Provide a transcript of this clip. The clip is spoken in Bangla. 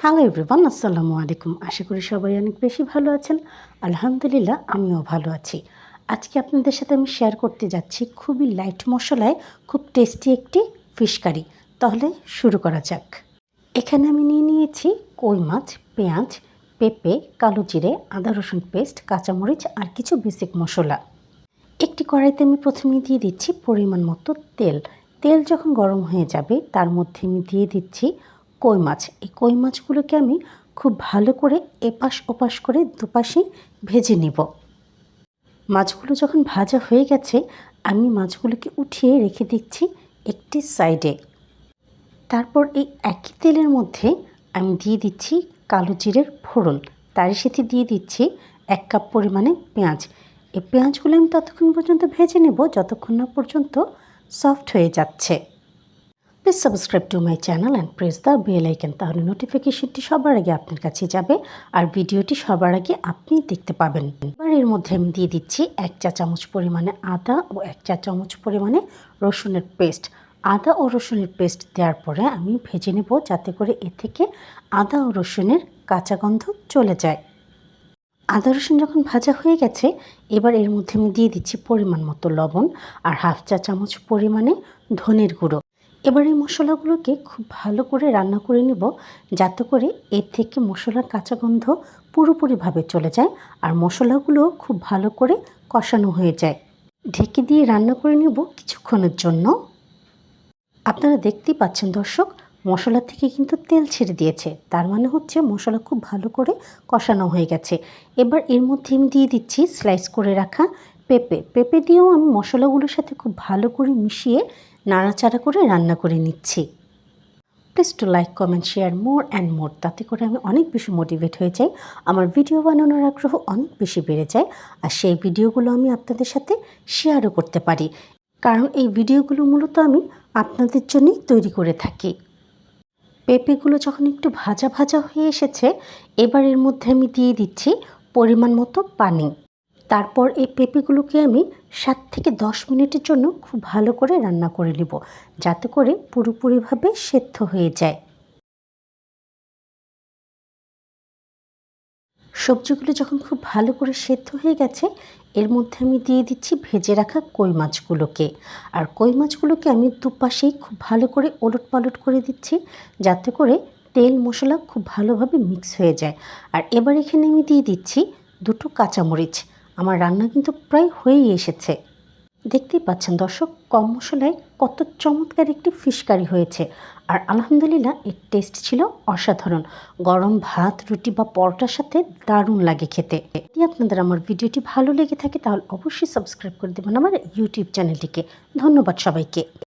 হ্যালো এভরিওয়ান, আসসালামু আলাইকুম। আশা করি সবাই অনেক বেশি ভালো আছেন। আলহামদুলিল্লাহ, আমিও ভালো আছি। আজকে আপনাদের সাথে আমি শেয়ার করতে যাচ্ছি খুবই লাইট মশলায় খুব টেস্টি একটি ফিশ কারি। তাহলে শুরু করা যাক। এখানে আমি নিয়ে নিয়েছি কই মাছ, পেঁয়াজ, পেঁপে, কালো জিরে, আদা রসুন পেস্ট, কাঁচামরিচ আর কিছু বেসিক মশলা। একটি কড়াইতে আমি প্রথমে দিয়ে দিচ্ছি পরিমাণ মতো তেল। তেল যখন গরম হয়ে যাবে তার মধ্যে আমি দিয়ে দিচ্ছি কই মাছ। এই কই মাছগুলোকে আমি খুব ভালো করে এপাশ ওপাশ করে দুপাশেই ভেজে নেব। মাছগুলো যখন ভাজা হয়ে গেছে আমি মাছগুলোকে উঠিয়ে রেখে দিচ্ছি একটি সাইডে। তারপর এই একই তেলের মধ্যে আমি দিয়ে দিচ্ছি কালো জিরের ফোড়ন। তারই সাথে দিয়ে দিচ্ছি 1 কাপ পরিমাণে পেঁয়াজ। এই পেঁয়াজগুলো আমি ততক্ষণ পর্যন্ত ভেজে নেব যতক্ষণ না পর্যন্ত সফট হয়ে যাচ্ছে। Please subscribe to my channel and press the bell icon, তাহলে নোটিফিকেশনটি সবার আগে আপনার কাছে যাবে আর ভিডিওটি সবার আগে আপনি দেখতে পাবেন। এবার এর মধ্যে আমি দিয়ে দিচ্ছি 1 চা চামচ পরিমাণে আদা ও 1 চা চামচ পরিমাণে রসুনের পেস্ট। আদা ও রসুনের পেস্ট দেওয়ার পরে আমি ভেজে নেব যাতে করে এ থেকে আদা ও রসুনের কাঁচা গন্ধ চলে যায়। আদা রসুন যখন ভাজা হয়ে গেছে এবার এর মধ্যে আমি দিয়ে দিচ্ছি পরিমাণ মতো লবণ আর 1/2 চা চামচ পরিমাণে ধনের গুঁড়ো। এবার এই মশলাগুলোকে খুব ভালো করে রান্না করে নেব যাতে করে এর থেকে মশলার কাঁচা গন্ধ পুরোপুরিভাবে চলে যায় আর মশলাগুলো খুব ভালো করে কষানো হয়ে যায়। ঢেকে দিয়ে রান্না করে নেব কিছুক্ষণের জন্য। আপনারা দেখতেই পাচ্ছেন দর্শক, মশলা থেকে কিন্তু তেল ছেড়ে দিয়েছে, তার মানে হচ্ছে মশলা খুব ভালো করে কষানো হয়ে গেছে। এবার এর মধ্যে আমি দিয়ে দিচ্ছি স্লাইস করে রাখা পেঁপে দিয়েও আমি মশলাগুলোর সাথে খুব ভালো করে মিশিয়ে নাড়াচাড়া করে রান্না করে নিচ্ছি। Please to like, comment, share more and more, তাতে করে আমি অনেক বেশি মোটিভেট হয়ে যাই, আমার ভিডিও বানানোর আগ্রহ অনেক বেশি বেড়ে যায় আর সেই ভিডিওগুলো আমি আপনাদের সাথে শেয়ারও করতে পারি, কারণ এই ভিডিওগুলো মূলত আমি আপনাদের জন্যই তৈরি করে থাকি। পেঁপেগুলো যখন একটু ভাজা ভাজা হয়ে এসেছে এবার এর মধ্যে আমি দিয়ে দিচ্ছি পরিমাণ মতো পানি। তারপর এই পেঁপেগুলোকে আমি 7 থেকে 10 মিনিটের জন্য খুব ভালো করে রান্না করে নেব যাতে করে পুরোপুরিভাবে সেদ্ধ হয়ে যায়। সবজিগুলো যখন খুব ভালো করে সেদ্ধ হয়ে গেছে এর মধ্যে আমি দিয়ে দিচ্ছি ভেজে রাখা কই মাছগুলোকে। আর কই মাছগুলোকে আমি দুপাশেই খুব ভালো করে ওলটপালট করে দিচ্ছি যাতে করে তেল মশলা খুব ভালোভাবে মিক্স হয়ে যায়। আর এবার এখানে আমি দিয়ে দিচ্ছি 2টো কাঁচামরিচ। আমার রান্না কিন্তু প্রায় হয়েই এসেছে। দেখতেই পাচ্ছেন দর্শক, কম মশলায় কত চমৎকার একটি ফিশ কারি হয়েছে আর আলহামদুলিল্লাহ এর টেস্ট ছিল অসাধারণ। গরম ভাত, রুটি বা পরোটার সাথে দারুণ লাগে খেতে। যদি আপনাদের আমার ভিডিওটি ভালো লেগে থাকে তাহলে অবশ্যই সাবস্ক্রাইব করে দেবেন আমার ইউটিউব চ্যানেলটিকে। ধন্যবাদ সবাইকে।